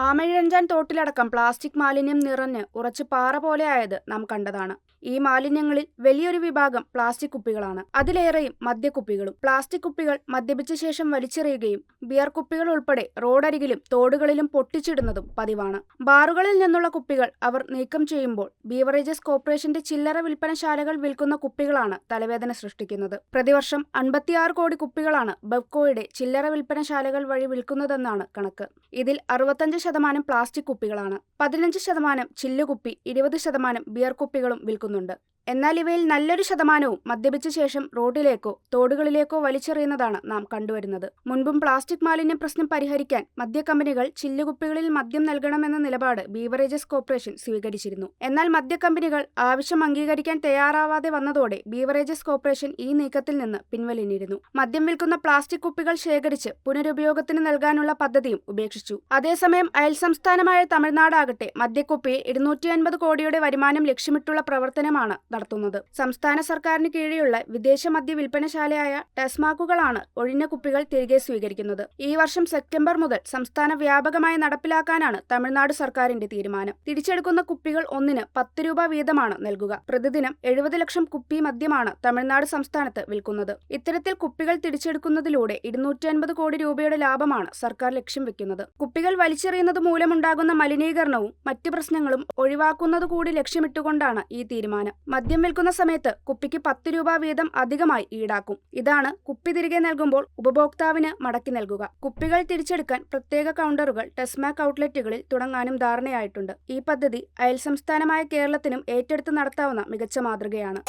Amayizhanjan തോട്ടിലടക്കം plastic മാലിന്യം നിറഞ്ഞ് ഉറച്ച് പാറ പോലെയായത് നാം കണ്ടതാണ്. ഈ മാലിന്യങ്ങളിൽ വലിയൊരു വിഭാഗം പ്ലാസ്റ്റിക് കുപ്പികളാണ്. അതിലേറെയും മദ്യക്കുപ്പികളും. പ്ലാസ്റ്റിക് കുപ്പികൾ മദ്യപിച്ച ശേഷം വലിച്ചെറിയുകയും ബിയർ കുപ്പികൾ ഉൾപ്പെടെ റോഡരികിലും തോടുകളിലും പൊട്ടിച്ചിടുന്നതും പതിവാണ്. ബാറുകളിൽ നിന്നുള്ള കുപ്പികൾ അവർ നീക്കം ചെയ്യുമ്പോൾ ബീവറേജസ് കോർപ്പറേഷന്റെ ചില്ലറ വിൽപ്പനശാലകൾ വിൽക്കുന്ന കുപ്പികളാണ് തലവേദന സൃഷ്ടിക്കുന്നത്. പ്രതിവർഷം 56 കോടി കുപ്പികളാണ് ബെവ്കോയുടെ ചില്ലറ വിൽപ്പനശാലകൾ വഴി വിൽക്കുന്നതെന്നാണ് കണക്ക്. ഇതിൽ 65% പ്ലാസ്റ്റിക് കുപ്പികളാണ്. 15% ചില്ലുകുപ്പി, 20% ബിയർ കുപ്പികളും വിൽക്കുന്നുണ്ട്. എന്നാൽ ഇവയിൽ നല്ലൊരു ശതമാനവും മദ്യപിച്ച ശേഷം റോഡിലേക്കോ തോടുകളിലേക്കോ വലിച്ചെറിയുന്നതാണ് നാം കണ്ടുവരുന്നത്. മുൻപും പ്ലാസ്റ്റിക് മാലിന്യ പ്രശ്നം പരിഹരിക്കാൻ മദ്യക്കമ്പനികൾ ചില്ലുകുപ്പികളിൽ മദ്യം നൽകണമെന്ന നിലപാട് ബീവറേജസ് കോർപ്പറേഷൻ സ്വീകരിച്ചിരുന്നു. എന്നാൽ മദ്യക്കമ്പനികൾ ആവശ്യം അംഗീകരിക്കാൻ തയ്യാറാവാതെ വന്നതോടെ ബീവറേജസ് കോർപ്പറേഷൻ ഈ നീക്കത്തിൽ നിന്ന് പിൻവലിഞ്ഞിരുന്നു. മദ്യം വിൽക്കുന്ന പ്ലാസ്റ്റിക് കുപ്പികൾ ശേഖരിച്ച് പുനരുപയോഗത്തിന് നൽകാനുള്ള പദ്ധതിയും ഉപേക്ഷിച്ചു. അതേസമയം അയൽസംസ്ഥാനമായ തമിഴ്നാടാകട്ടെ മദ്യക്കുപ്പിയിൽ 250 കോടിയുടെ വരുമാനം ലക്ഷ്യമിട്ടുള്ള പ്രവർത്തനമാണ് നടത്തുന്നത്. സംസ്ഥാന സർക്കാരിന് കീഴിലുള്ള വിദേശ മദ്യ വിൽപ്പനശാലയായ ടാസ്മാക്കുകളാണ് ഒഴിഞ്ഞ കുപ്പികൾ തിരികെ സ്വീകരിക്കുന്നത്. ഈ വർഷം സെപ്റ്റംബർ മുതൽ സംസ്ഥാന വ്യാപകമായി നടപ്പിലാക്കാനാണ് തമിഴ്നാട് സർക്കാരിന്റെ തീരുമാനം. തിരിച്ചെടുക്കുന്ന കുപ്പികൾ ഒന്നിന് 10 രൂപ വീതമാണ് നൽകുക. പ്രതിദിനം 70 ലക്ഷം കുപ്പി മദ്യമാണ് തമിഴ്നാട് സംസ്ഥാനത്ത് വിൽക്കുന്നത്. ഇത്തരത്തിൽ കുപ്പികൾ തിരിച്ചെടുക്കുന്നതിലൂടെ 250 കോടി രൂപയുടെ ലാഭമാണ് സർക്കാർ ലക്ഷ്യം വെക്കുന്നത്. കുപ്പികൾ വലിച്ചെറിയുന്നത് മൂലമുണ്ടാകുന്ന മലിനീകരണവും മറ്റ് പ്രശ്നങ്ങളും ഒഴിവാക്കുന്നതുകൂടി ലക്ഷ്യമിട്ടുകൊണ്ടാണ് ഈ തീരുമാനം. മദ്യം വിൽക്കുന്ന സമയത്ത് കുപ്പിക്ക് 10 രൂപ വീതം അധികമായി ഈടാക്കും. ഇതാണ് കുപ്പി തിരികെ നൽകുമ്പോൾ ഉപഭോക്താവിന് മടക്കി നൽകുക. കുപ്പികൾ തിരിച്ചെടുക്കാൻ പ്രത്യേക കൗണ്ടറുകൾ ടെസ്മാക് ഔട്ട്ലെറ്റുകളിൽ തുടങ്ങാനും ധാരണയായിട്ടുണ്ട്. ഈ പദ്ധതി അയൽ സംസ്ഥാനമായ കേരളത്തിനും ഏറ്റെടുത്ത് നടത്താവുന്ന മികച്ച മാതൃകയാണ്.